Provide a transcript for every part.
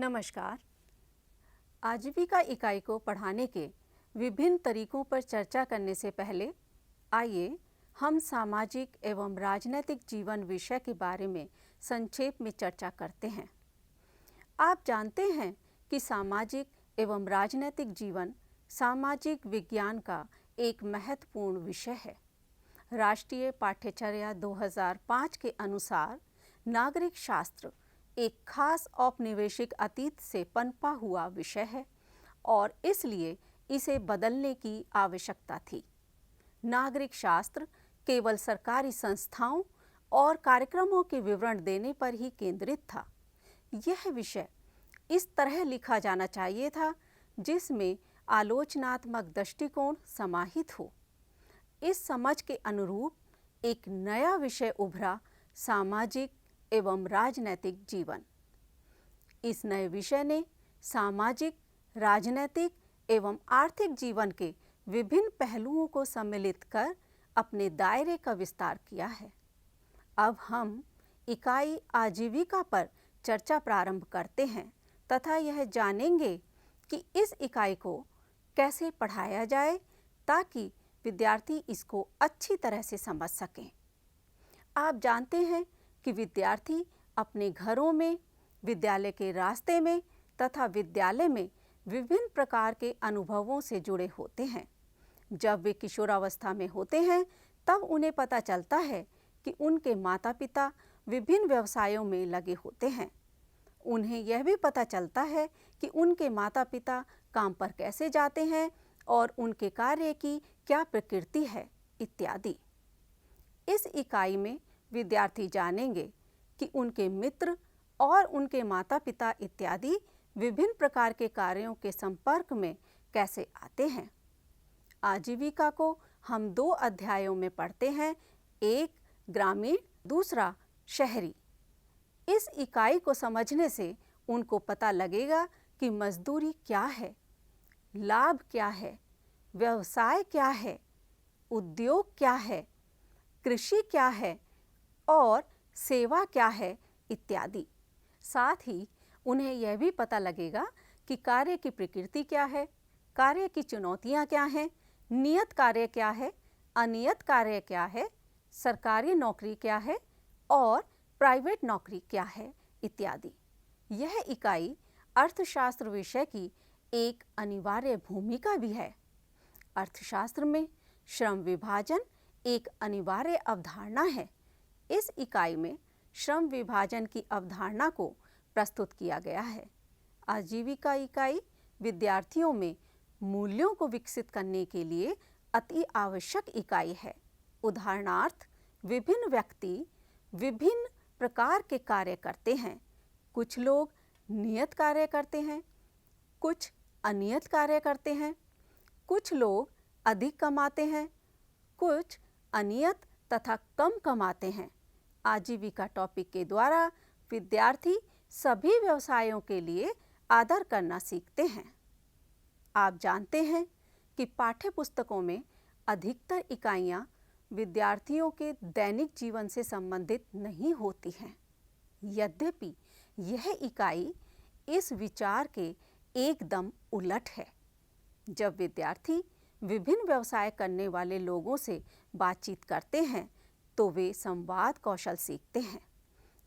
नमस्कार। आजीविका इकाई को पढ़ाने के विभिन्न तरीकों पर चर्चा करने से पहले आइए हम सामाजिक एवं राजनैतिक जीवन विषय के बारे में संक्षेप में चर्चा करते हैं। आप जानते हैं कि सामाजिक एवं राजनैतिक जीवन सामाजिक विज्ञान का एक महत्वपूर्ण विषय है। राष्ट्रीय पाठ्यचर्या 2005 के अनुसार नागरिक शास्त्र एक खास औपनिवेशिक अतीत से पनपा हुआ विषय है और इसलिए इसे बदलने की आवश्यकता थी। नागरिक शास्त्र केवल सरकारी संस्थाओं और कार्यक्रमों के विवरण देने पर ही केंद्रित था। यह विषय इस तरह लिखा जाना चाहिए था जिसमें आलोचनात्मक दृष्टिकोण समाहित हो। इस समझ के अनुरूप एक नया विषय उभरा, सामाजिक एवं राजनैतिक जीवन। इस नए विषय ने सामाजिक, राजनैतिक एवं आर्थिक जीवन के विभिन्न पहलुओं को सम्मिलित कर अपने दायरे का विस्तार किया है। अब हम इकाई आजीविका पर चर्चा प्रारंभ करते हैं तथा यह जानेंगे कि इस इकाई को कैसे पढ़ाया जाए ताकि विद्यार्थी इसको अच्छी तरह से समझ सकें। आप जानते हैं कि विद्यार्थी अपने घरों में, विद्यालय के रास्ते में तथा विद्यालय में विभिन्न प्रकार के अनुभवों से जुड़े होते हैं। जब वे किशोरावस्था में होते हैं तब उन्हें पता चलता है कि उनके माता पिता विभिन्न व्यवसायों में लगे होते हैं। उन्हें यह भी पता चलता है कि उनके माता पिता काम पर कैसे जाते हैं और उनके कार्य की क्या प्रकृति है इत्यादि। इस इकाई में विद्यार्थी जानेंगे कि उनके मित्र और उनके माता पिता इत्यादि विभिन्न प्रकार के कार्यों के संपर्क में कैसे आते हैं। आजीविका को हम 2 अध्यायों में पढ़ते हैं, एक ग्रामीण, दूसरा शहरी। इस इकाई को समझने से उनको पता लगेगा कि मजदूरी क्या है, लाभ क्या है, व्यवसाय क्या है, उद्योग क्या है, कृषि क्या है और सेवा क्या है इत्यादि। साथ ही उन्हें यह भी पता लगेगा कि कार्य की प्रकृति क्या है, कार्य की चुनौतियां क्या हैं, नियत कार्य क्या है, अनियत कार्य क्या है, सरकारी नौकरी क्या है और प्राइवेट नौकरी क्या है इत्यादि। यह इकाई अर्थशास्त्र विषय की एक अनिवार्य भूमिका भी है। अर्थशास्त्र में श्रम विभाजन एक अनिवार्य अवधारणा है। इस इकाई में श्रम विभाजन की अवधारणा को प्रस्तुत किया गया है। आजीविका इकाई विद्यार्थियों में मूल्यों को विकसित करने के लिए अति आवश्यक इकाई है। उदाहरणार्थ, विभिन्न व्यक्ति विभिन्न प्रकार के कार्य करते हैं। कुछ लोग नियत कार्य करते हैं, कुछ अनियत कार्य करते हैं, कुछ लोग अधिक कमाते हैं, कुछ अनियत तथा कम कमाते हैं। आजीविका टॉपिक के द्वारा विद्यार्थी सभी व्यवसायों के लिए आदर करना सीखते हैं। आप जानते हैं कि पाठ्य पुस्तकों में अधिकतर इकाइयाँ विद्यार्थियों के दैनिक जीवन से संबंधित नहीं होती हैं। यद्यपि यह इकाई इस विचार के एकदम उलट है। जब विद्यार्थी विभिन्न व्यवसाय करने वाले लोगों से बातचीत करते हैं तो वे संवाद कौशल सीखते हैं।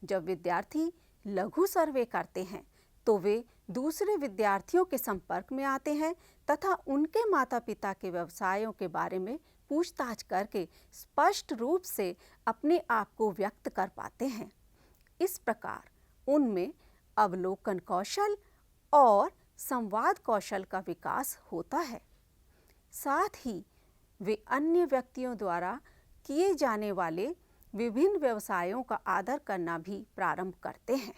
जब विद्यार्थी लघु सर्वे करते हैं तो वे दूसरे विद्यार्थियों के संपर्क में आते हैं तथा उनके माता पिता के व्यवसायों के बारे में पूछताछ करके स्पष्ट रूप से अपने आप को व्यक्त कर पाते हैं। इस प्रकार उनमें अवलोकन कौशल और संवाद कौशल का विकास होता है। साथ ही वे अन्य व्यक्तियों द्वारा किए जाने वाले विभिन्न व्यवसायों का आदर करना भी प्रारंभ करते हैं।